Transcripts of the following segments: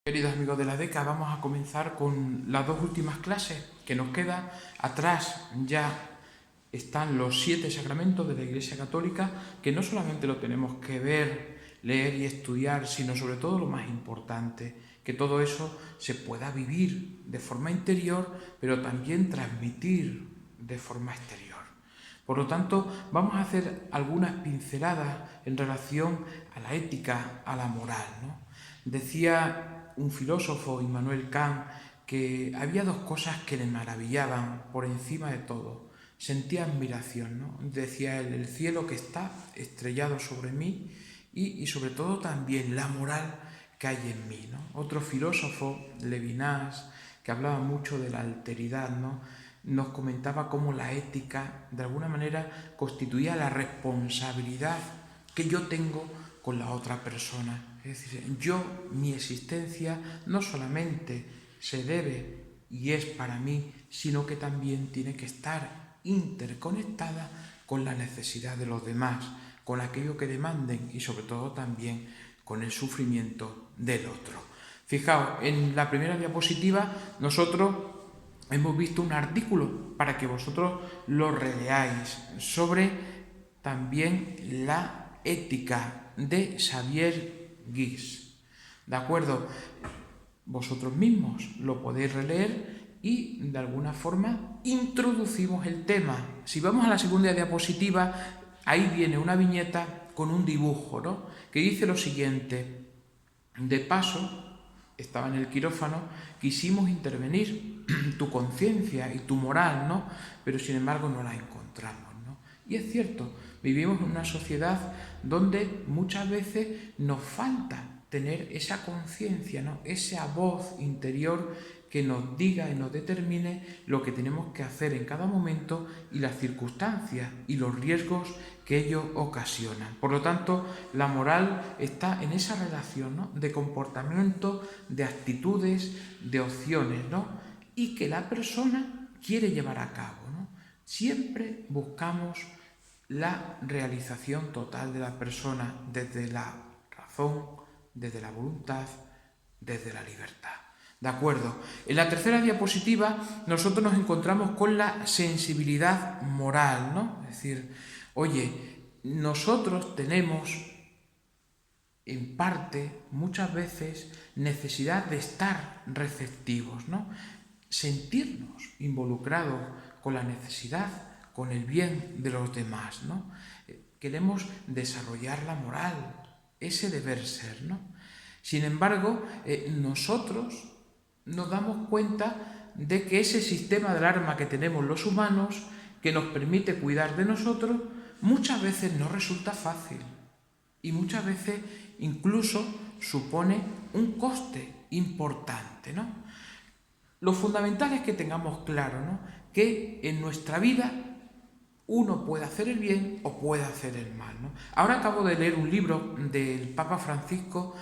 Queridos amigos de la DECA, vamos a comenzar con las dos últimas clases que nos quedan. Atrás ya están los 7 sacramentos de la Iglesia Católica, que no solamente lo tenemos que ver, leer y estudiar, sino sobre todo lo más importante, que todo eso se pueda vivir de forma interior, pero también transmitir de forma exterior. Por lo tanto, vamos a hacer algunas pinceladas en relación a la ética, a la moral, ¿no? Decía un filósofo, Immanuel Kant, que había dos cosas que le maravillaban por encima de todo. Sentía admiración, ¿no? Decía él, el cielo que está estrellado sobre mí y sobre todo también la moral que hay en mí, ¿no? Otro filósofo, Levinas, que hablaba mucho de la alteridad, ¿no? Nos comentaba cómo la ética, de alguna manera, constituía la responsabilidad que yo tengo con la otra persona. Es decir, mi existencia no solamente se debe y es para mí, sino que también tiene que estar interconectada con la necesidad de los demás, con aquello que demanden y sobre todo también con el sufrimiento del otro. Fijaos, en la primera diapositiva nosotros hemos visto un artículo para que vosotros lo releáis sobre también la ética de Xavier Guix. ¿De acuerdo? Vosotros mismos lo podéis releer y de alguna forma introducimos el tema. Si vamos a la segunda diapositiva, ahí viene una viñeta con un dibujo, ¿no? Que dice lo siguiente: de paso, estaba en el quirófano, quisimos intervenir tu conciencia y tu moral, ¿no? Pero sin embargo no la encontramos, ¿no? Y es cierto, vivimos en una sociedad donde muchas veces nos falta tener esa conciencia, ¿no? Esa voz interior que nos diga y nos determine lo que tenemos que hacer en cada momento y las circunstancias y los riesgos que ello ocasionan. Por lo tanto, la moral está en esa relación, ¿no? De comportamiento, de actitudes, de opciones, ¿no? Y que la persona quiere llevar a cabo, ¿no? Siempre buscamos la realización total de la persona desde la razón, desde la voluntad, desde la libertad. ¿De acuerdo? En la tercera diapositiva nosotros nos encontramos con la sensibilidad moral, ¿no? Es decir, oye, nosotros tenemos en parte, muchas veces, necesidad de estar receptivos, ¿no? Sentirnos involucrados con la necesidad, con el bien de los demás, ¿no? Queremos desarrollar la moral, ese deber ser, ¿no? Sin embargo, nosotros nos damos cuenta de que ese sistema de alarma que tenemos los humanos, que nos permite cuidar de nosotros, muchas veces no resulta fácil y muchas veces incluso supone un coste importante, ¿no? Lo fundamental es que tengamos claro, ¿no?, que en nuestra vida uno puede hacer el bien o puede hacer el mal, ¿no? Ahora acabo de leer un libro del Papa Francisco.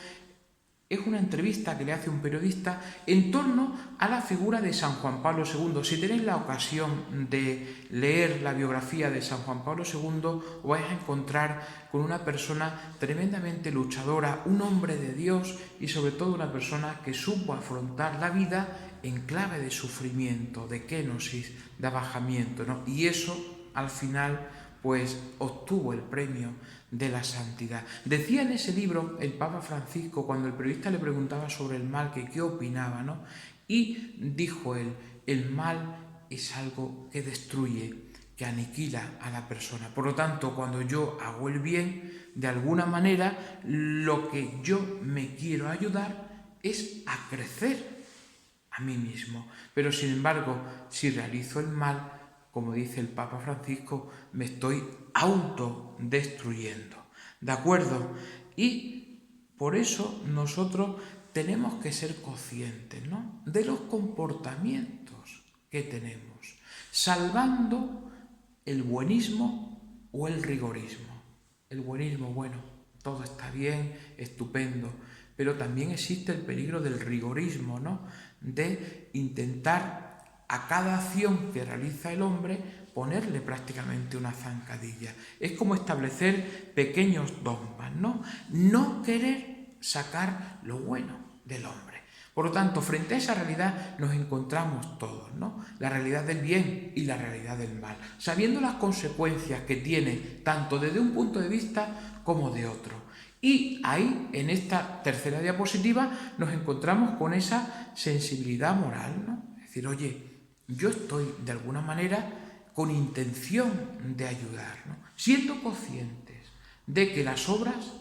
Es una entrevista que le hace un periodista en torno a la figura de San Juan Pablo II. Si tenéis la ocasión de leer la biografía de San Juan Pablo II, os vais a encontrar con una persona tremendamente luchadora, un hombre de Dios y sobre todo una persona que supo afrontar la vida en clave de sufrimiento, de kenosis, de abajamiento, ¿no? Y eso, al final, pues obtuvo el premio de la santidad. Decía en ese libro el Papa Francisco, cuando el periodista le preguntaba sobre el mal, que qué opinaba, ¿no? Y dijo él, el mal es algo que destruye, que aniquila a la persona. Por lo tanto, cuando yo hago el bien, de alguna manera, lo que yo me quiero ayudar es a crecer a mí mismo. Pero sin embargo, si realizo el mal, como dice el Papa Francisco, me estoy autodestruyendo. ¿De acuerdo? Y por eso nosotros tenemos que ser conscientes, ¿no?, de los comportamientos que tenemos, salvando el buenismo o el rigorismo. El buenismo, bueno, todo está bien, estupendo, pero también existe el peligro del rigorismo, ¿no?, de intentar a cada acción que realiza el hombre ponerle prácticamente una zancadilla. Es como establecer pequeños dogmas, ¿no? No querer sacar lo bueno del hombre. Por lo tanto, frente a esa realidad nos encontramos todos, ¿no? La realidad del bien y la realidad del mal, sabiendo las consecuencias que tiene tanto desde un punto de vista como de otro. Y ahí, en esta tercera diapositiva, nos encontramos con esa sensibilidad moral, ¿no? Es decir, oye, yo estoy de alguna manera con intención de ayudar, ¿no? Siendo conscientes de que las obras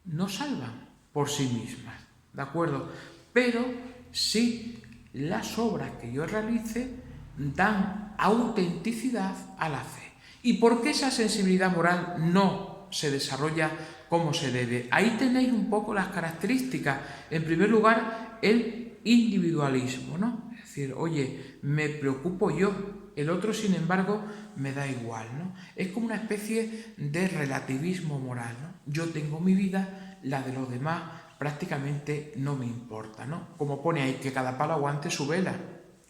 no salvan por sí mismas, ¿de acuerdo? Pero sí las obras que yo realice dan autenticidad a la fe. ¿Y por qué esa sensibilidad moral no se desarrolla como se debe? Ahí tenéis un poco las características. En primer lugar, el individualismo, ¿no? Es decir, oye, me preocupo yo, el otro, sin embargo, me da igual, ¿no? Es como una especie de relativismo moral, ¿no? Yo tengo mi vida, la de los demás prácticamente no me importa, ¿no? Como pone ahí, que cada palo aguante su vela.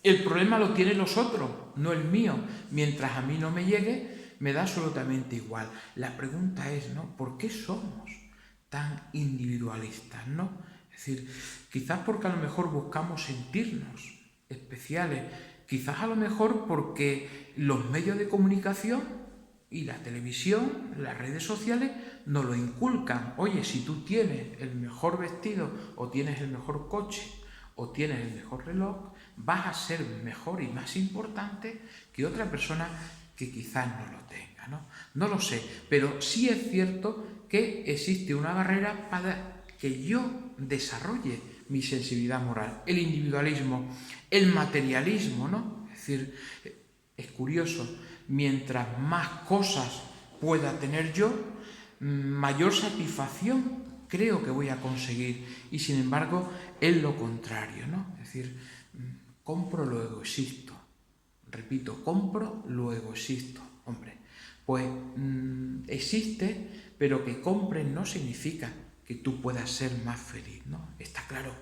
El problema lo tienen los otros, no el mío. Mientras a mí no me llegue, me da absolutamente igual. La pregunta es, ¿no? ¿Por qué somos tan individualistas, ¿no? Es decir, quizás porque a lo mejor buscamos sentirnos especiales, quizás a lo mejor porque los medios de comunicación y la televisión, las redes sociales nos lo inculcan. Oye, si tú tienes el mejor vestido o tienes el mejor coche o tienes el mejor reloj, vas a ser mejor y más importante que otra persona que quizás no lo tenga, ¿no? No lo sé, pero sí es cierto que existe una barrera para que yo desarrolle mi sensibilidad moral, el individualismo, el materialismo, ¿no? Es decir, es curioso, mientras más cosas pueda tener yo, mayor satisfacción creo que voy a conseguir, y sin embargo es lo contrario, ¿no? Es decir, compro, luego existo. Repito, compro, luego existo. Hombre, pues existe, pero que compres no significa que tú puedas ser más feliz, ¿no? Está claro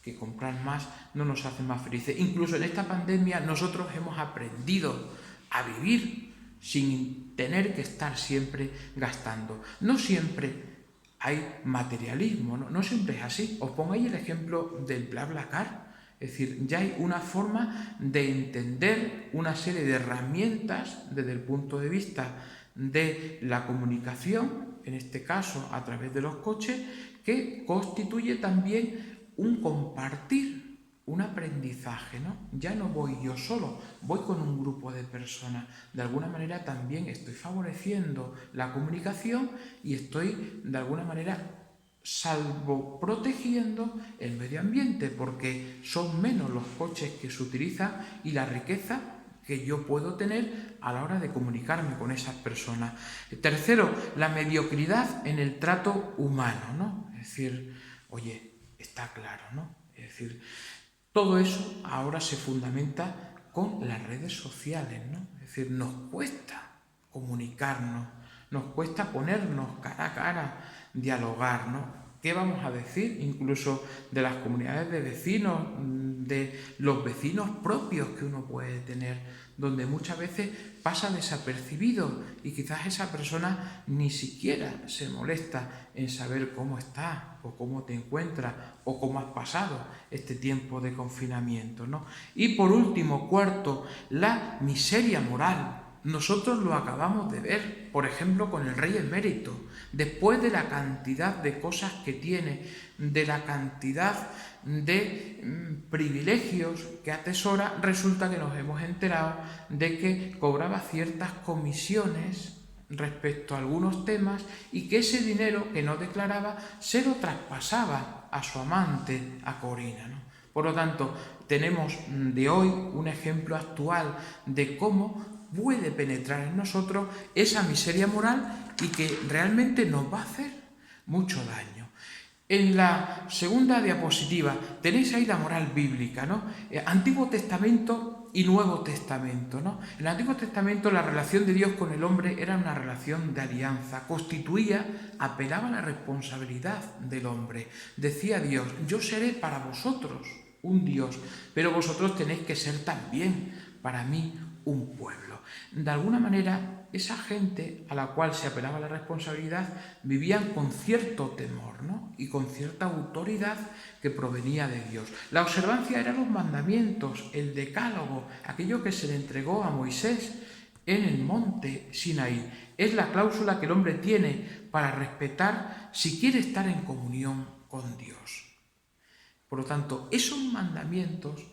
que comprar más no nos hace más felices. Incluso en esta pandemia nosotros hemos aprendido a vivir sin tener que estar siempre gastando. No siempre hay materialismo, no siempre es así. Os pongo ahí el ejemplo del BlaBlaCar. Es decir, ya hay una forma de entender una serie de herramientas desde el punto de vista de la comunicación, en este caso a través de los coches, que constituye también un compartir, un aprendizaje, ¿no? Ya no voy yo solo, voy con un grupo de personas. De alguna manera también estoy favoreciendo la comunicación y estoy de alguna manera salvo protegiendo el medio ambiente, porque son menos los coches que se utilizan y la riqueza que yo puedo tener a la hora de comunicarme con esas personas. Tercero, la mediocridad en el trato humano, ¿no? Es decir, oye, está claro, ¿no? Es decir, todo eso ahora se fundamenta con las redes sociales, ¿no? Es decir, nos cuesta comunicarnos, nos cuesta ponernos cara a cara, dialogar, ¿no? ¿Qué vamos a decir? Incluso de las comunidades de vecinos, de los vecinos propios que uno puede tener, donde muchas veces pasa desapercibido y quizás esa persona ni siquiera se molesta en saber cómo estás o cómo te encuentras o cómo has pasado este tiempo de confinamiento, ¿no? Y por último, cuarto, la miseria moral. Nosotros lo acabamos de ver, por ejemplo, con el rey emérito. Después de la cantidad de cosas que tiene, de la cantidad de privilegios que atesora, resulta que nos hemos enterado de que cobraba ciertas comisiones respecto a algunos temas y que ese dinero que no declaraba se lo traspasaba a su amante, a Corina, ¿no? Por lo tanto, tenemos de hoy un ejemplo actual de cómo puede penetrar en nosotros esa miseria moral y que realmente nos va a hacer mucho daño. En la segunda diapositiva tenéis ahí la moral bíblica, ¿no? Antiguo Testamento y Nuevo Testamento, ¿no? En el Antiguo Testamento la relación de Dios con el hombre era una relación de alianza, apelaba a la responsabilidad del hombre. Decía Dios, yo seré para vosotros un Dios, pero vosotros tenéis que ser también para mí un pueblo. De alguna manera, esa gente a la cual se apelaba la responsabilidad vivían con cierto temor, ¿no? Y con cierta autoridad que provenía de Dios. La observancia eran los mandamientos, el decálogo, aquello que se le entregó a Moisés en el monte Sinaí. Es la cláusula que el hombre tiene para respetar si quiere estar en comunión con Dios. Por lo tanto, esos mandamientos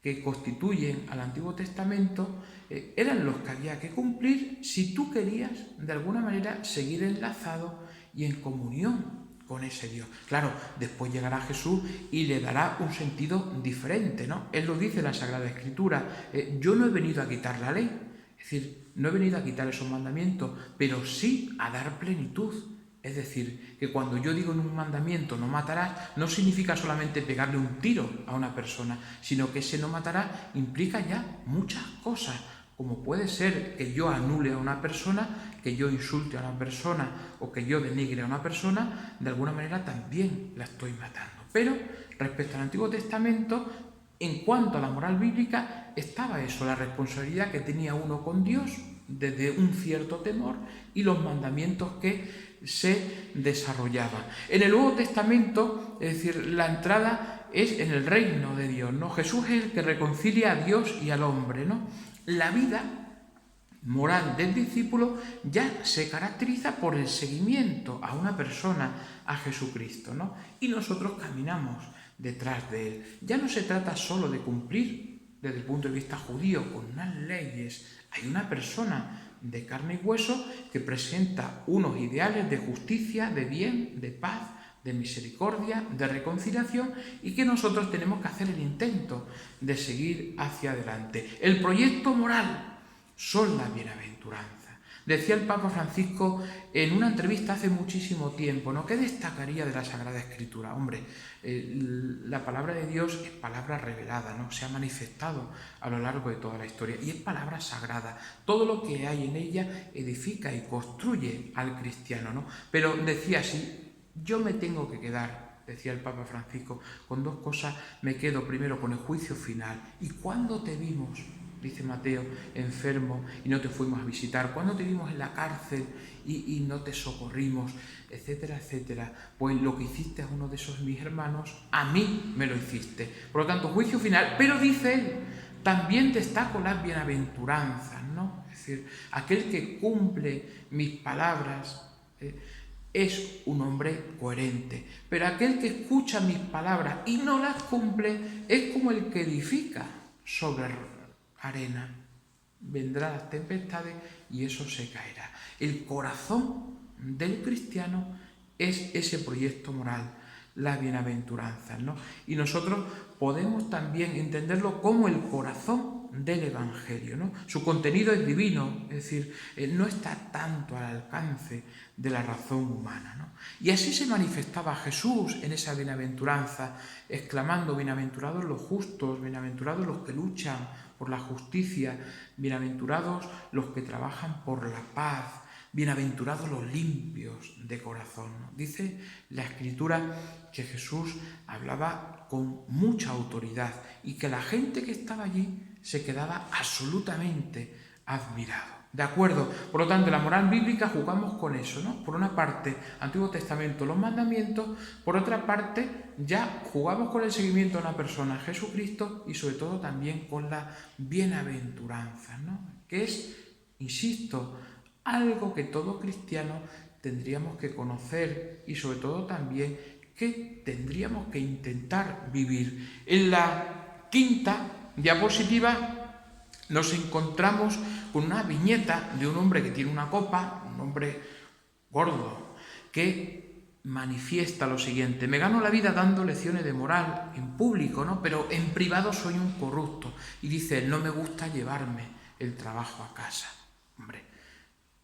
que constituyen al Antiguo Testamento eran los que había que cumplir si tú querías, de alguna manera, seguir enlazado y en comunión con ese Dios. Claro, después llegará Jesús y le dará un sentido diferente, ¿no? Él lo dice en la Sagrada Escritura, yo no he venido a quitar la ley, es decir, no he venido a quitar esos mandamientos, pero sí a dar plenitud. Es decir, que cuando yo digo en un mandamiento no matarás, no significa solamente pegarle un tiro a una persona, sino que ese no matarás implica ya muchas cosas, como puede ser que yo anule a una persona, que yo insulte a una persona o que yo denigre a una persona, de alguna manera también la estoy matando. Pero respecto al Antiguo Testamento, en cuanto a la moral bíblica, estaba eso, la responsabilidad que tenía uno con Dios desde un cierto temor y los mandamientos que se desarrollaban. En el Nuevo Testamento, es decir, la entrada es en el reino de Dios, ¿no? Jesús es el que reconcilia a Dios y al hombre, ¿no? La vida moral del discípulo ya se caracteriza por el seguimiento a una persona, a Jesucristo, ¿no? Y nosotros caminamos detrás de él. Ya no se trata solo de cumplir desde el punto de vista judío con unas leyes. Hay una persona de carne y hueso que presenta unos ideales de justicia, de bien, de paz, de misericordia, de reconciliación y que nosotros tenemos que hacer el intento de seguir hacia adelante. El proyecto moral son las bienaventuranzas. Decía el Papa Francisco en una entrevista hace muchísimo tiempo, ¿no? ¿Qué destacaría de la Sagrada Escritura? Hombre, la palabra de Dios es palabra revelada, ¿no? Se ha manifestado a lo largo de toda la historia y es palabra sagrada. Todo lo que hay en ella edifica y construye al cristiano, ¿no? Pero decía así, yo me tengo que quedar, decía el Papa Francisco, con dos cosas me quedo. Primero, con el juicio final. ¿Y cuándo te vimos, dice Mateo, enfermo y no te fuimos a visitar? ¿Cuándo te vimos en la cárcel y no te socorrimos? Etcétera, etcétera. Pues lo que hiciste a uno de esos mis hermanos, a mí me lo hiciste. Por lo tanto, juicio final. Pero dice él, también destaco las bienaventuranzas, ¿no? Es decir, aquel que cumple mis palabras es un hombre coherente. Pero aquel que escucha mis palabras y no las cumple es como el que edifica sobre arena. Vendrán las tempestades y eso se caerá. El corazón del cristiano es ese proyecto moral, las bienaventuranzas, ¿no? Y nosotros podemos también entenderlo como el corazón del Evangelio, ¿no? Su contenido es divino, es decir, no está tanto al alcance de la razón humana, ¿no? Y así se manifestaba Jesús en esa bienaventuranza, exclamando: bienaventurados los justos, bienaventurados los que luchan por la justicia, bienaventurados los que trabajan por la paz, bienaventurados los limpios de corazón, ¿no? Dice la Escritura que Jesús hablaba con mucha autoridad y que la gente que estaba allí se quedaba absolutamente admirado. ¿De acuerdo? Por lo tanto, la moral bíblica jugamos con eso, ¿no? Por una parte, Antiguo Testamento, los mandamientos; por otra parte, ya jugamos con el seguimiento a una persona, Jesucristo, y sobre todo también con la bienaventuranza, ¿no? Que es, insisto, algo que todo cristiano tendríamos que conocer y sobre todo también que tendríamos que intentar vivir. En la quinta diapositiva nos encontramos con una viñeta de un hombre que tiene una copa, un hombre gordo, que manifiesta lo siguiente: me gano la vida dando lecciones de moral en público, ¿no? Pero en privado soy un corrupto. Y dice, no me gusta llevarme el trabajo a casa. Hombre,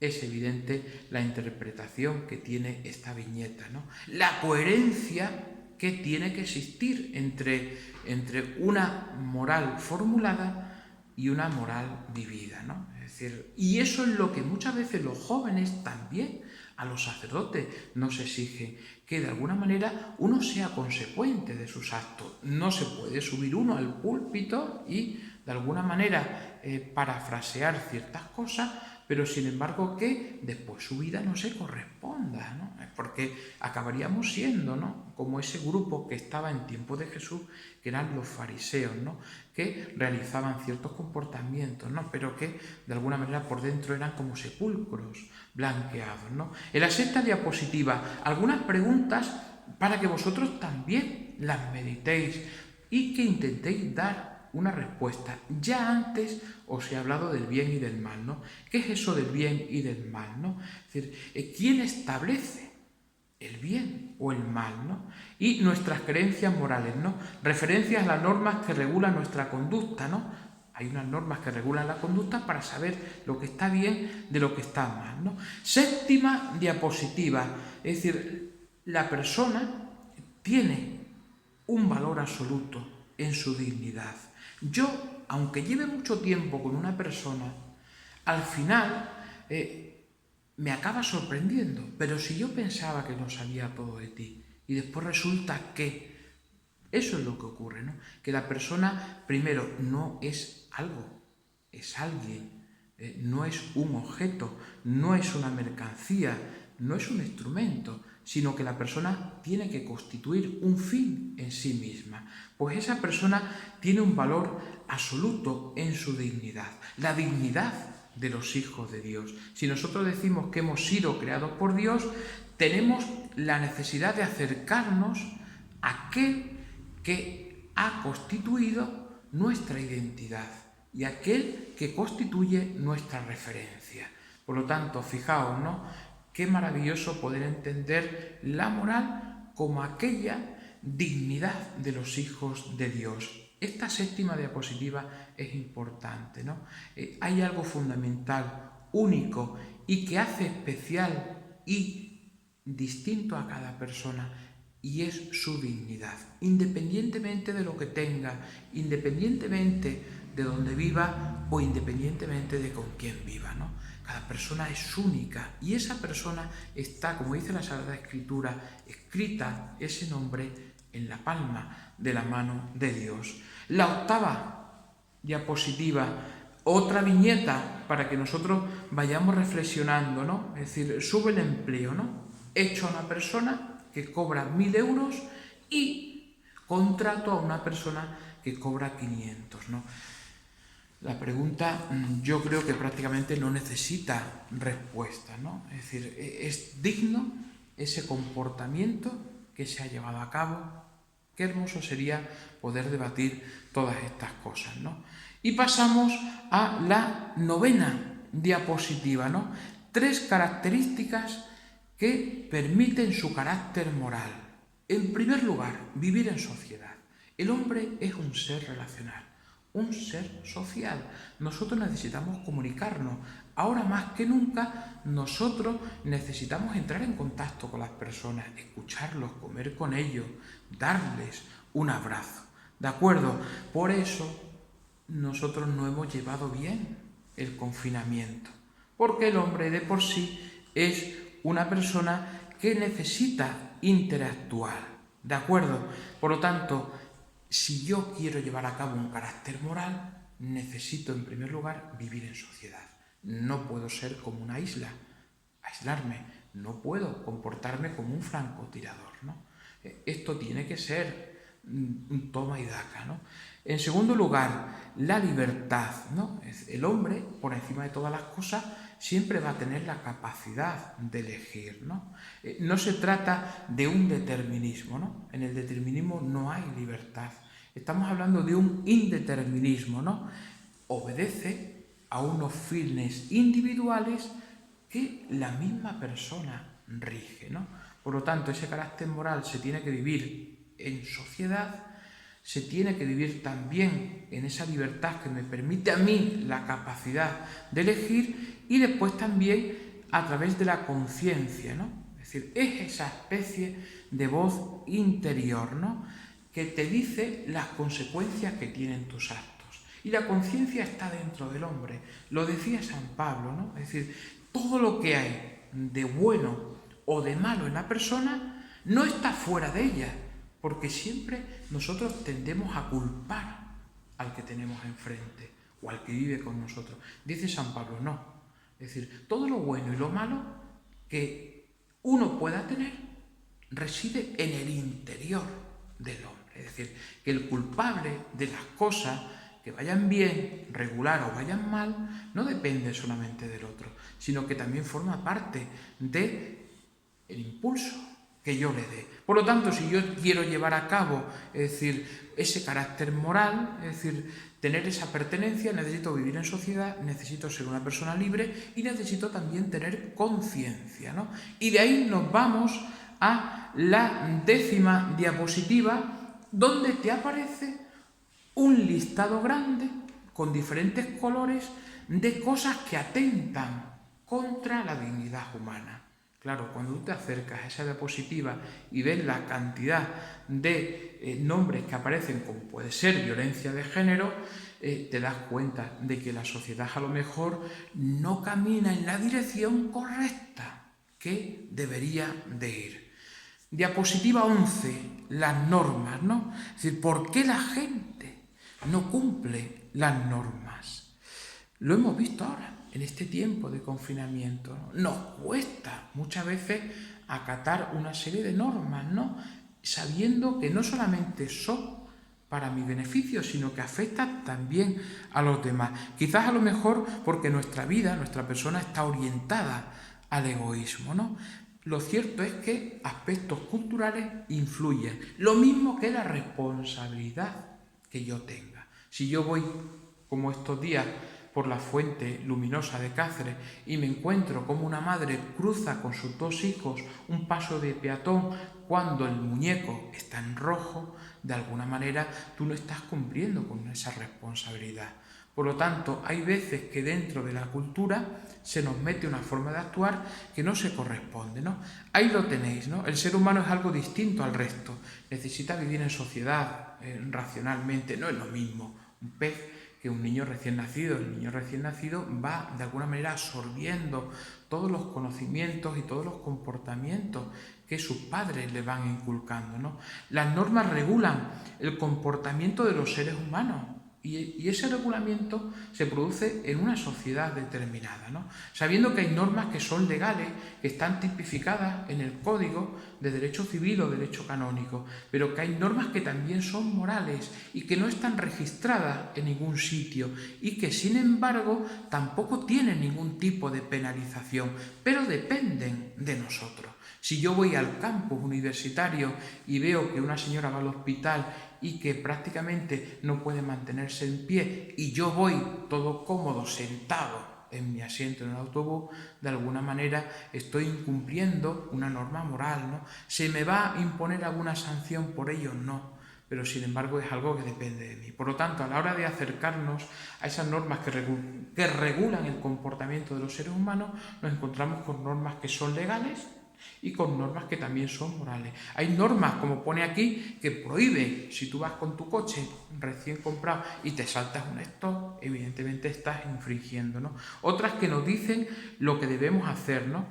es evidente la interpretación que tiene esta viñeta, ¿no? La coherencia que tiene que existir entre una moral formulada y una moral vivida, ¿no? Es decir, y eso es lo que muchas veces los jóvenes también a los sacerdotes nos exigen que de alguna manera uno sea consecuente de sus actos. No se puede subir uno al púlpito y de alguna manera parafrasear ciertas cosas, pero sin embargo que después su vida no se corresponda, ¿no? Porque acabaríamos siendo, ¿no?, como ese grupo que estaba en tiempo de Jesús, que eran los fariseos, ¿no?, que realizaban ciertos comportamientos, ¿no?, pero que de alguna manera por dentro eran como sepulcros blanqueados, ¿no? En la sexta diapositiva, algunas preguntas para que vosotros también las meditéis y que intentéis dar una respuesta. Ya antes os he hablado del bien y del mal, ¿no? ¿Qué es eso del bien y del mal, ¿no? Es decir, ¿quién establece el bien o el mal, ¿no? Y nuestras creencias morales, ¿no? Referencias a las normas que regulan nuestra conducta, ¿no? Hay unas normas que regulan la conducta para saber lo que está bien de lo que está mal, ¿no? Séptima diapositiva, es decir, la persona tiene un valor absoluto en su dignidad. Yo, aunque lleve mucho tiempo con una persona, al final me acaba sorprendiendo. Pero si yo pensaba que no sabía todo de ti y después resulta que eso es lo que ocurre, ¿no? Que la persona, primero, no es algo, es alguien, no es un objeto, no es una mercancía, no es un instrumento, sino que la persona tiene que constituir un fin en sí misma. Pues esa persona tiene un valor absoluto en su dignidad, la dignidad de los hijos de Dios. Si nosotros decimos que hemos sido creados por Dios, tenemos la necesidad de acercarnos a aquel que ha constituido nuestra identidad y aquel que constituye nuestra referencia. Por lo tanto, fijaos, ¿no?, qué maravilloso poder entender la moral como aquella dignidad de los hijos de Dios. Esta séptima diapositiva es importante, ¿no? Hay algo fundamental, único y que hace especial y distinto a cada persona, y es su dignidad, independientemente de lo que tenga, independientemente de dónde viva o independientemente de con quién viva, ¿no? Cada persona es única y esa persona está, como dice la Sagrada Escritura, escrita ese nombre en la palma de la mano de Dios. La octava diapositiva, otra viñeta para que nosotros vayamos reflexionando, ¿no? Es decir, sube el empleo, ¿no? Hecho a una persona que cobra 1.000 euros y contrato a una persona que cobra 500, ¿no? La pregunta yo creo que prácticamente no necesita respuesta, ¿no? Es decir, ¿es digno ese comportamiento que se ha llevado a cabo? Qué hermoso sería poder debatir todas estas cosas, ¿no? Y pasamos a la novena diapositiva, ¿no? 3 características que permiten su carácter moral. En primer lugar, vivir en sociedad. El hombre es un ser relacional, un ser social. Nosotros necesitamos comunicarnos. Ahora más que nunca, nosotros necesitamos entrar en contacto con las personas, escucharlos, comer con ellos, darles un abrazo. ¿De acuerdo? Por eso nosotros no hemos llevado bien el confinamiento, porque el hombre de por sí es una persona que necesita interactuar. ¿De acuerdo? Por lo tanto, si yo quiero llevar a cabo un carácter moral, necesito en primer lugar vivir en sociedad. No puedo ser como una isla, aislarme, no puedo comportarme como un francotirador, ¿no? Esto tiene que ser un toma y daca, ¿no? En segundo lugar, la libertad, ¿no? El hombre, por encima de todas las cosas, siempre va a tener la capacidad de elegir, ¿no? No se trata de un determinismo, ¿no? En el determinismo no hay libertad. Estamos hablando de un indeterminismo, ¿no? Obedece a unos fines individuales que la misma persona rige, ¿no? Por lo tanto, ese carácter moral se tiene que vivir en sociedad, se tiene que vivir también en esa libertad que me permite a mí la capacidad de elegir, y después también a través de la conciencia, ¿no? Es decir, es esa especie de voz interior, ¿no?, que te dice las consecuencias que tienen tus actos. Y la conciencia está dentro del hombre. Lo decía San Pablo, ¿no? Es decir, todo lo que hay de bueno o de malo en la persona no está fuera de ella, porque siempre nosotros tendemos a culpar al que tenemos enfrente o al que vive con nosotros. Dice San Pablo, no. Es decir, todo lo bueno y lo malo que uno pueda tener reside en el interior del hombre. Es decir, que el culpable de las cosas que vayan bien, regular o vayan mal, no depende solamente del otro, sino que también forma parte del impulso que yo le dé. Por lo tanto, si yo quiero llevar a cabo, es decir, ese carácter moral, es decir, tener esa pertenencia, necesito vivir en sociedad, necesito ser una persona libre y necesito también tener conciencia, ¿no? Y de ahí nos vamos a la 10ª diapositiva, donde te aparece un listado grande con diferentes colores de cosas que atentan contra la dignidad humana. Claro, cuando tú te acercas a esa diapositiva y ves la cantidad de nombres que aparecen, como puede ser violencia de género, te das cuenta de que la sociedad a lo mejor no camina en la dirección correcta que debería de ir. Diapositiva 11, las normas, ¿no? Es decir, ¿por qué la gente no cumple las normas? Lo hemos visto ahora, en este tiempo de confinamiento, ¿no? Nos cuesta muchas veces acatar una serie de normas, ¿no? Sabiendo que no solamente son para mi beneficio, sino que afectan también a los demás. Quizás a lo mejor porque nuestra vida, nuestra persona está orientada al egoísmo, ¿no? Lo cierto es que aspectos culturales influyen, lo mismo que la responsabilidad que yo tenga. Si yo voy, como estos días, por la fuente luminosa de Cáceres y me encuentro como una madre cruza con sus 2 hijos un paso de peatón cuando el muñeco está en rojo, de alguna manera tú no estás cumpliendo con esa responsabilidad. Por lo tanto, hay veces que dentro de la cultura se nos mete una forma de actuar que no se corresponde, ¿no? Ahí lo tenéis, ¿no? El ser humano es algo distinto al resto. Necesita vivir en sociedad, racionalmente. No es lo mismo un pez que un niño recién nacido. El niño recién nacido va, de alguna manera, absorbiendo todos los conocimientos y todos los comportamientos que sus padres le van inculcando, ¿no? Las normas regulan el comportamiento de los seres humanos. Y ese regulamiento se produce en una sociedad determinada, ¿no? Sabiendo que hay normas que son legales, que están tipificadas en el Código de Derecho Civil o Derecho Canónico, pero que hay normas que también son morales y que no están registradas en ningún sitio y que, sin embargo, tampoco tienen ningún tipo de penalización, pero dependen de nosotros. Si yo voy al campus universitario y veo que una señora va al hospital y que prácticamente no puede mantenerse en pie y yo voy todo cómodo sentado en mi asiento en el autobús, de alguna manera estoy incumpliendo una norma moral, ¿no? ¿Se me va a imponer alguna sanción por ello? No, pero sin embargo es algo que depende de mí. Por lo tanto, a la hora de acercarnos a esas normas que regulan el comportamiento de los seres humanos, nos encontramos con normas que son legales y con normas que también son morales. Hay normas, como pone aquí, que prohíben, si tú vas con tu coche recién comprado y te saltas un stop, evidentemente estás infringiendo, ¿no? Otras que nos dicen lo que debemos hacer, ¿no?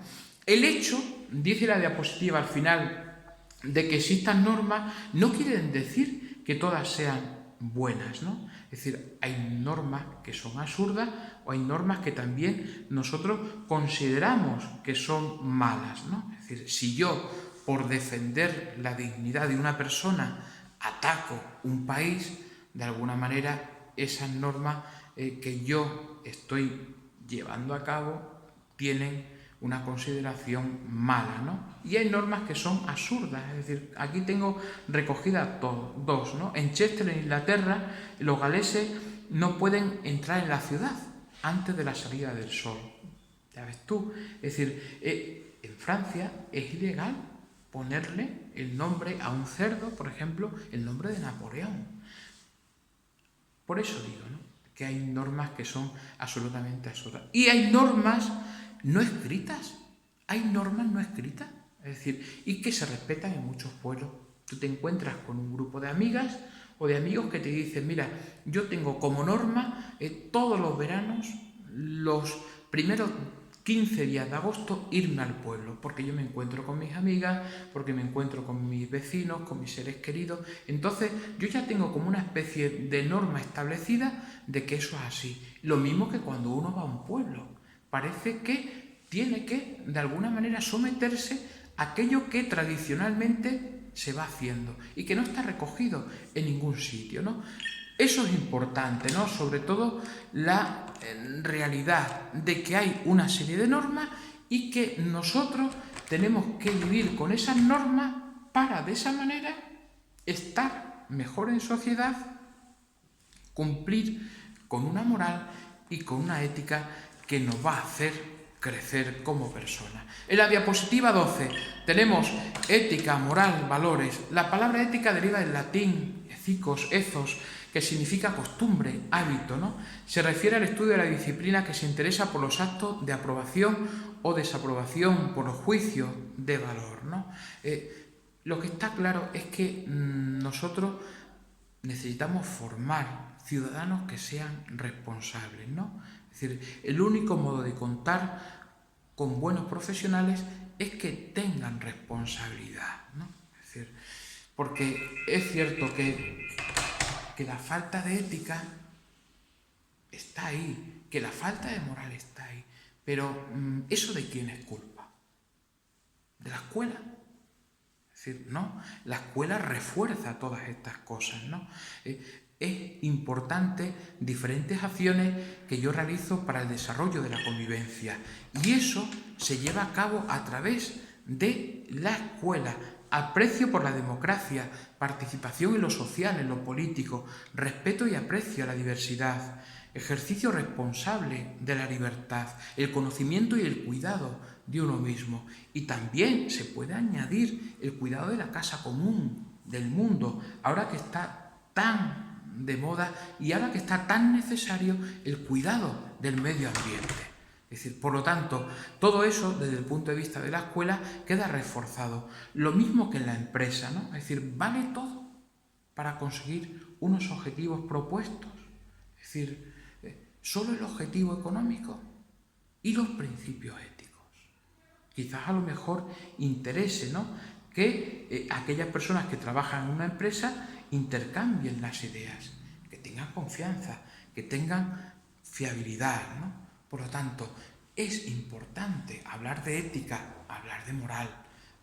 El hecho, dice la diapositiva al final, de que existan normas, no quieren decir que todas sean buenas, ¿no? Es decir, hay normas que son absurdas o hay normas que también nosotros consideramos que son malas, ¿no? Es decir, si yo, por defender la dignidad de una persona, ataco un país, de alguna manera esas normas que yo estoy llevando a cabo tienen una consideración mala, ¿no? Y hay normas que son absurdas, es decir, aquí tengo recogidas dos, ¿no? En Chester, en Inglaterra, los galeses no pueden entrar en la ciudad antes de la salida del sol. Ya ves tú, es decir, en Francia es ilegal ponerle el nombre a un cerdo, por ejemplo, el nombre de Napoleón. Por eso digo, ¿no?, que hay normas que son absolutamente absurdas. Y hay normas no escritas. Hay normas no escritas. Es decir, y que se respetan en muchos pueblos. Tú te encuentras con un grupo de amigas o de amigos que te dicen, mira, yo tengo como norma todos los veranos, los primeros 15 días de agosto irme al pueblo, porque yo me encuentro con mis amigas, porque me encuentro con mis vecinos, con mis seres queridos. Entonces yo ya tengo como una especie de norma establecida de que eso es así. Lo mismo que cuando uno va a un pueblo. Parece que tiene que, de alguna manera, someterse a aquello que tradicionalmente se va haciendo y que no está recogido en ningún sitio, ¿no? Eso es importante, ¿no? Sobre todo la realidad de que hay una serie de normas y que nosotros tenemos que vivir con esas normas para de esa manera estar mejor en sociedad, cumplir con una moral y con una ética que nos va a hacer crecer como personas. En la diapositiva 12 tenemos ética, moral, valores. La palabra ética deriva del latín ethikos, ethos, que significa costumbre, hábito, ¿no? Se refiere al estudio de la disciplina que se interesa por los actos de aprobación o desaprobación, por los juicios de valor, ¿no? Lo que está claro es que nosotros necesitamos formar ciudadanos que sean responsables, ¿no? Es decir, el único modo de contar con buenos profesionales es que tengan responsabilidad, ¿no? Es decir, porque es cierto que la falta de ética está ahí, que la falta de moral está ahí, pero ¿eso de quién es culpa? ¿De la escuela? Es decir, no, la escuela refuerza todas estas cosas, ¿no? Es importante diferentes acciones que yo realizo para el desarrollo de la convivencia y eso se lleva a cabo a través de la escuela. Aprecio por la democracia, participación en lo social, en lo político, respeto y aprecio a la diversidad, ejercicio responsable de la libertad, el conocimiento y el cuidado de uno mismo. Y también se puede añadir el cuidado de la casa común, del mundo, ahora que está tan de moda y ahora que está tan necesario el cuidado del medio ambiente. Es decir, por lo tanto, todo eso desde el punto de vista de la escuela queda reforzado. Lo mismo que en la empresa, ¿no? Es decir, vale todo para conseguir unos objetivos propuestos. Es decir, solo el objetivo económico y los principios éticos. Quizás a lo mejor interese, ¿no?, que aquellas personas que trabajan en una empresa intercambien las ideas, que tengan confianza, que tengan fiabilidad, ¿no? Por lo tanto, es importante hablar de ética, hablar de moral,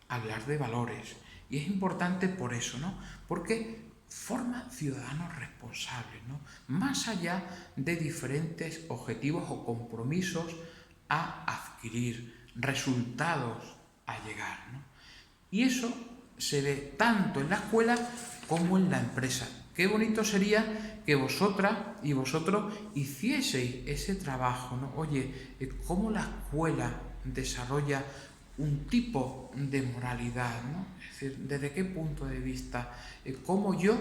hablar de valores. Y es importante por eso, ¿no? Porque forma ciudadanos responsables, ¿no? Más allá de diferentes objetivos o compromisos a adquirir, resultados a llegar, ¿no? Y eso se ve tanto en la escuela como en la empresa. Qué bonito sería que vosotras y vosotros hicieseis ese trabajo, ¿no? Oye, ¿cómo la escuela desarrolla un tipo de moralidad, ¿no? Es decir, ¿desde qué punto de vista? ¿Cómo yo,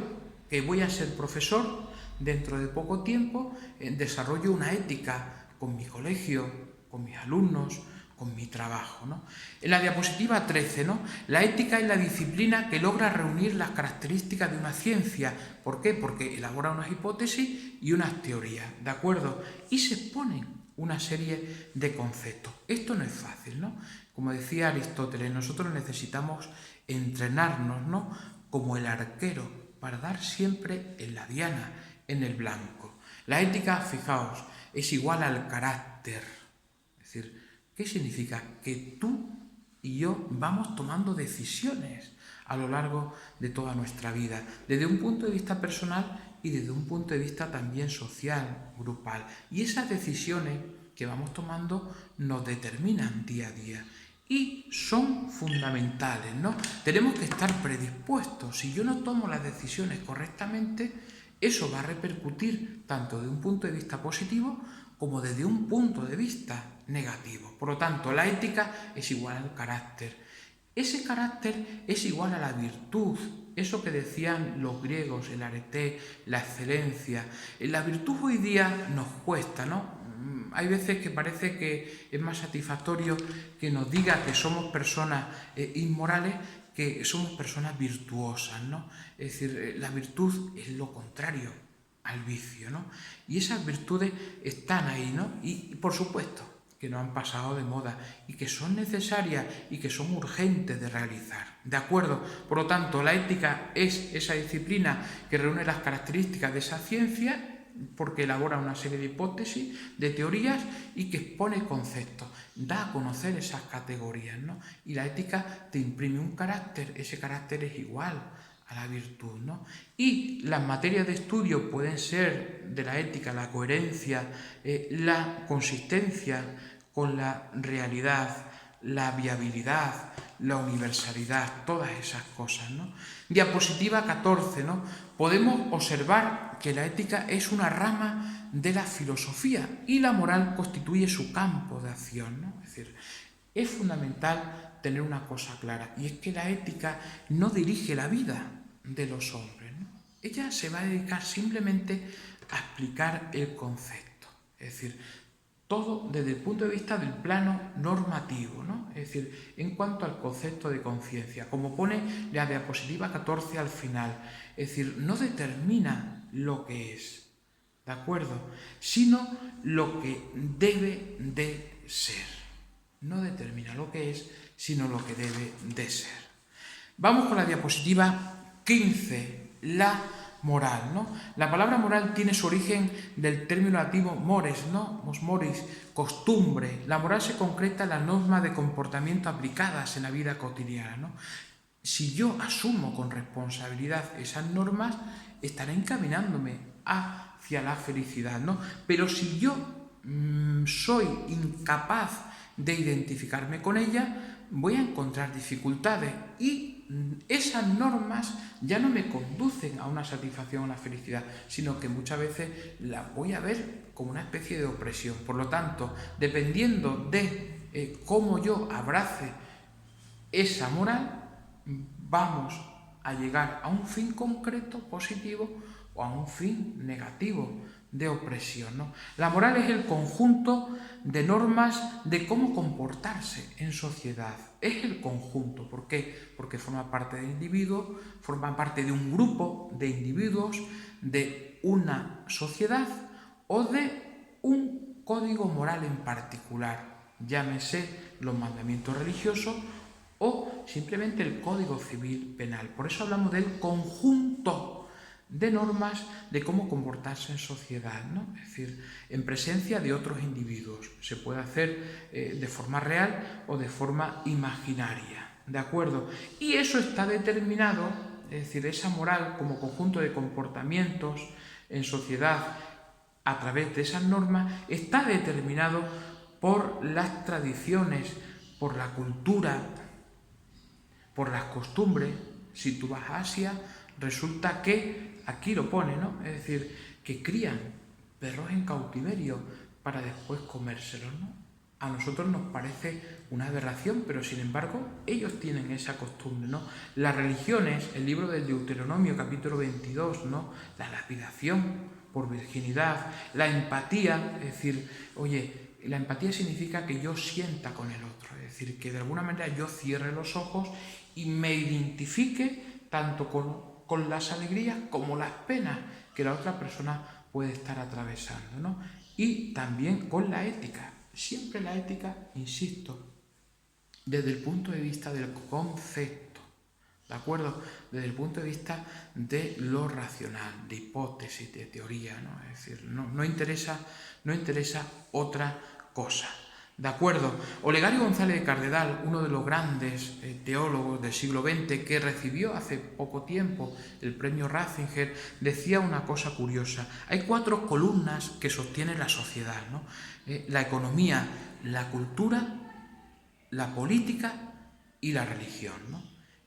que voy a ser profesor dentro de poco tiempo, desarrollo una ética con mi colegio, con mis alumnos, con mi trabajo, ¿no? En la diapositiva 13, ¿no? La ética es la disciplina que logra reunir las características de una ciencia. ¿Por qué? Porque elabora unas hipótesis y unas teorías, ¿de acuerdo? Y se exponen una serie de conceptos. Esto no es fácil, ¿no? Como decía Aristóteles, nosotros necesitamos entrenarnos, ¿no?, como el arquero para dar siempre en la diana, en el blanco. La ética, fijaos, es igual al carácter. Es decir, ¿qué significa? Que tú y yo vamos tomando decisiones a lo largo de toda nuestra vida, desde un punto de vista personal y desde un punto de vista también social, grupal. Y esas decisiones que vamos tomando nos determinan día a día y son fundamentales, ¿no? Tenemos que estar predispuestos. Si yo no tomo las decisiones correctamente, eso va a repercutir tanto de un punto de vista positivo como desde un punto de vista negativo. Por lo tanto, la ética es igual al carácter. Ese carácter es igual a la virtud, eso que decían los griegos, el arete, la excelencia. La virtud hoy día nos cuesta, ¿no? Hay veces que parece que es más satisfactorio que nos diga que somos personas inmorales que somos personas virtuosas, ¿no? Es decir, la virtud es lo contrario al vicio, ¿no? Y esas virtudes están ahí, ¿no? Y por supuesto que no han pasado de moda y que son necesarias y que son urgentes de realizar. ¿De acuerdo? Por lo tanto, la ética es esa disciplina que reúne las características de esa ciencia porque elabora una serie de hipótesis, de teorías y que expone conceptos, da a conocer esas categorías, ¿no? Y la ética te imprime un carácter, ese carácter es igual a la virtud, ¿no? Y las materias de estudio pueden ser de la ética la coherencia, la consistencia con la realidad, la viabilidad, la universalidad, todas esas cosas, ¿no? Diapositiva 14, ¿no? Podemos observar que la ética es una rama de la filosofía y la moral constituye su campo de acción, ¿no? Es decir, es fundamental tener una cosa clara, y es que la ética no dirige la vida de los hombres, ¿no? Ella se va a dedicar simplemente a explicar el concepto, es decir, todo desde el punto de vista del plano normativo, ¿no? Es decir, en cuanto al concepto de conciencia, como pone la diapositiva 14 al final, es decir, no determina lo que es, ¿de acuerdo? Sino lo que debe de ser. No determina lo que es, sino lo que debe de ser. Vamos con la diapositiva 15, la moral, ¿no? La palabra moral tiene su origen del término latino mores, ¿no? Moris, costumbre. La moral se concreta en las normas de comportamiento aplicadas en la vida cotidiana, ¿no? Si yo asumo con responsabilidad esas normas, estaré encaminándome hacia la felicidad, ¿no? Pero si yo soy incapaz de identificarme con ella, voy a encontrar dificultades y esas normas ya no me conducen a una satisfacción, a una felicidad, sino que muchas veces las voy a ver como una especie de opresión. Por lo tanto, dependiendo de cómo yo abrace esa moral, vamos a llegar a un fin concreto positivo o a un fin negativo de opresión, ¿no? La moral es el conjunto de normas de cómo comportarse en sociedad. Es el conjunto. ¿Por qué? Porque forma parte del individuo, forma parte de un grupo de individuos, de una sociedad o de un código moral en particular. Llámese los mandamientos religiosos o simplemente el Código Civil Penal. Por eso hablamos del conjunto de normas de cómo comportarse en sociedad, ¿no? Es decir, en presencia de otros individuos. Se puede hacer de forma real o de forma imaginaria, ¿de acuerdo? Y eso está determinado, es decir, esa moral como conjunto de comportamientos en sociedad a través de esas normas, está determinado por las tradiciones, por la cultura, por las costumbres. Si tú vas a Asia, resulta que aquí lo pone, ¿no? Es decir, que crían perros en cautiverio para después comérselos, ¿no? A nosotros nos parece una aberración, pero sin embargo ellos tienen esa costumbre, ¿no? Las religiones, el libro del Deuteronomio, capítulo 22, ¿no? La lapidación por virginidad, la empatía, es decir, oye, la empatía significa que yo sienta con el otro, es decir, que de alguna manera yo cierre los ojos y me identifique tanto con las alegrías como las penas que la otra persona puede estar atravesando, ¿no? Y también con la ética. Siempre la ética, insisto, desde el punto de vista del concepto, ¿de acuerdo? Desde el punto de vista de lo racional, de hipótesis, de teoría, ¿no? Es decir, no interesa otra cosa. ¿De acuerdo? Olegario González de Cardedal, uno de los grandes teólogos del siglo XX que recibió hace poco tiempo el premio Ratzinger, decía una cosa curiosa. Hay 4 columnas que sostienen la sociedad, ¿no? La economía, la cultura, la política y la religión, ¿no?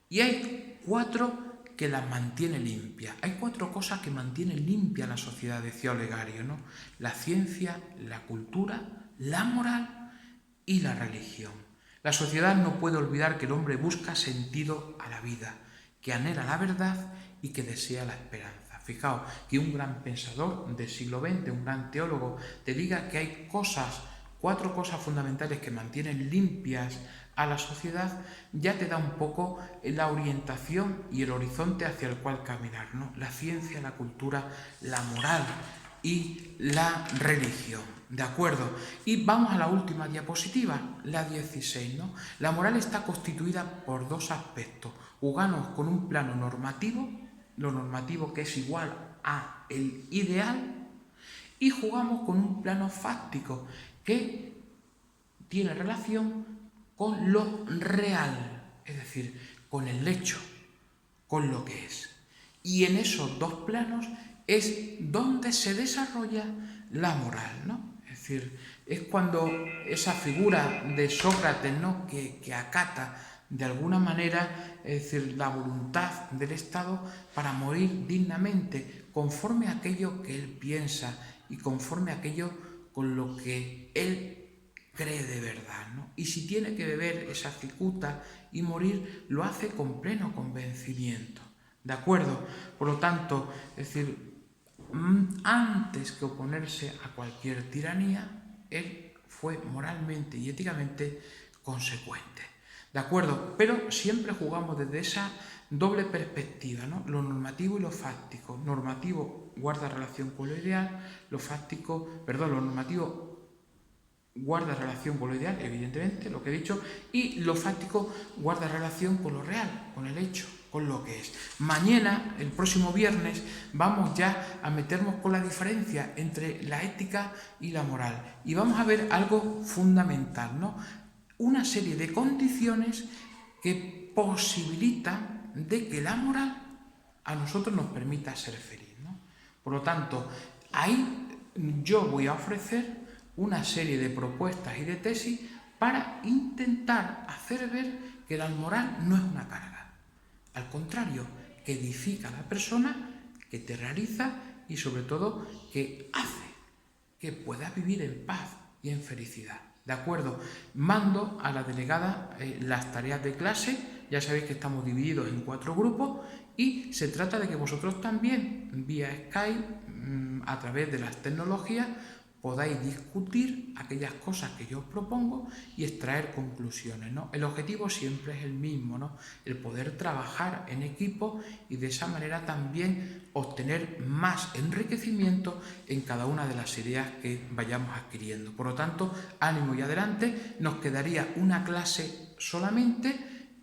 Y hay 4 que las mantiene limpias. Hay 4 cosas que mantienen limpia la sociedad, decía Olegario, ¿no? La ciencia, la cultura, la moral y la religión. La sociedad no puede olvidar que el hombre busca sentido a la vida, que anhela la verdad y que desea la esperanza. Fijaos que un gran pensador del siglo XX, un gran teólogo, te diga que hay 4 cosas fundamentales que mantienen limpias a la sociedad, ya te da un poco la orientación y el horizonte hacia el cual caminar, ¿no? La ciencia, la cultura, la moral y la religión. ¿De acuerdo? Y vamos a la última diapositiva, la 16, ¿no? La moral está constituida por dos aspectos. Jugamos con un plano normativo, lo normativo que es igual a el ideal, y jugamos con un plano fáctico que tiene relación con lo real, es decir, con el hecho, con lo que es. Y en esos dos planos es donde se desarrolla la moral, ¿no? Es decir, es cuando esa figura de Sócrates, ¿no?, que acata de alguna manera, es decir, la voluntad del Estado para morir dignamente, conforme a aquello que él piensa y conforme a aquello con lo que él cree de verdad, ¿no? Y si tiene que beber esa cicuta y morir, lo hace con pleno convencimiento. ¿De acuerdo? Por lo tanto, es decir, antes que oponerse a cualquier tiranía, él fue moralmente y éticamente consecuente. ¿De acuerdo? Pero siempre jugamos desde esa doble perspectiva, ¿no? Lo normativo y lo fáctico. Normativo guarda relación con lo ideal, lo normativo guarda relación con lo ideal, evidentemente, lo que he dicho, y lo fáctico guarda relación con lo real, con el hecho, con lo que es. Mañana, el próximo viernes, vamos ya a meternos con la diferencia entre la ética y la moral. Y vamos a ver algo fundamental, ¿no? Una serie de condiciones que posibilitan de que la moral a nosotros nos permita ser feliz, ¿no? Por lo tanto, ahí yo voy a ofrecer una serie de propuestas y de tesis para intentar hacer ver que la moral no es una carga. Al contrario, que edifica a la persona, que te realiza y sobre todo que hace que puedas vivir en paz y en felicidad. ¿De acuerdo? Mando a la delegada las tareas de clase, ya sabéis que estamos divididos en 4 grupos y se trata de que vosotros también, vía Skype, a través de las tecnologías, podáis discutir aquellas cosas que yo os propongo y extraer conclusiones, ¿no? El objetivo siempre es el mismo, ¿no? El poder trabajar en equipo y de esa manera también obtener más enriquecimiento en cada una de las ideas que vayamos adquiriendo. Por lo tanto, ánimo y adelante, nos quedaría una clase solamente,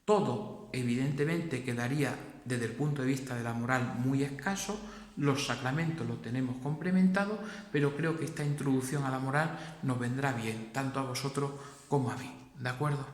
todo evidentemente quedaría desde el punto de vista de la moral muy escaso. Los sacramentos los tenemos complementados, pero creo que esta introducción a la moral nos vendrá bien, tanto a vosotros como a mí. ¿De acuerdo?